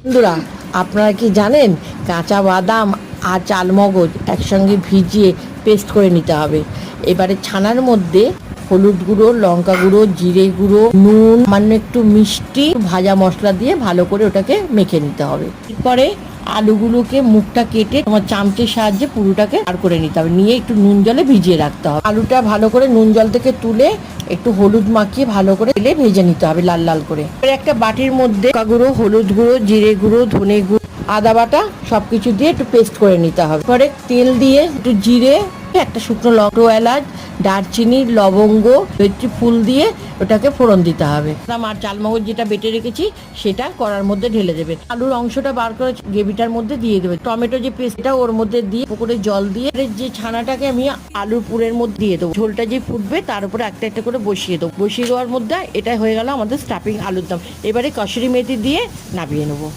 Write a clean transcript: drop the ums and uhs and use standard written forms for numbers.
বন্ধুরা, আপনারা কি জানেন কাঁচা বাদাম আর চালমগজ একসঙ্গে ভিজিয়ে পেস্ট করে নিতে হবে। এবারে ছানার মধ্যে হলুদ গুঁড়ো, লঙ্কা গুঁড়ো, জিরে গুঁড়ো, নুন, সামান্য একটু মিষ্টি, ভাজা মশলা দিয়ে ভালো করে ওটাকে মেখে নিতে হবে। এরপরে আলুগুলোকে মুখটা কেটে তোমার চামচের সাহায্যে পুরোটাকে বার করে নিতে হবে, নিয়ে একটু নুন জলে ভিজিয়ে রাখতে হবে। আলুটা ভালো করে নুন জল থেকে তুলে একটু হলুদ মাখিয়ে ভালো করে তেলে ভেজে নিতে হবে লাল লাল করে। এবার একটা বাটির মধ্যে লঙ্কা গুঁড়ো, হলুদ গুঁড়ো, জিরে গুঁড়ো, ধনে গুঁড়ো, আদা বাটা সবকিছু দিয়ে একটু পেস্ট করে নিতে হবে। পরে তেল দিয়ে একটু জিরে, একটা শুকনো লঙ্কা, এলাচ, দারচিনি, লবঙ্গ, একটু ফুল দিয়ে ওটাকে ফোড়ন দিতে হবে। আর চালমগজ যেটা বেটে রেখেছি সেটা কড়ার মধ্যে ঢেলে দেবে। আলুর অংশটা বার করে গ্রেভিটার মধ্যে দিয়ে দেবে। টমেটো যে পেস্টটা ওর মধ্যে দিয়ে পুকুরে জল দিয়ে যে ছানাটাকে আমি আলুর পুরের মধ্যে দিয়ে দেবো। ঝোলটা যে ফুটবে তার উপরে একটা একটা করে বসিয়ে দেবো। বসিয়ে দেওয়ার মধ্যে এটা হয়ে গেল আমাদের স্টাফিং আলুর দম। এবারে কসুরি মেথি দিয়ে নামিয়ে নেবো।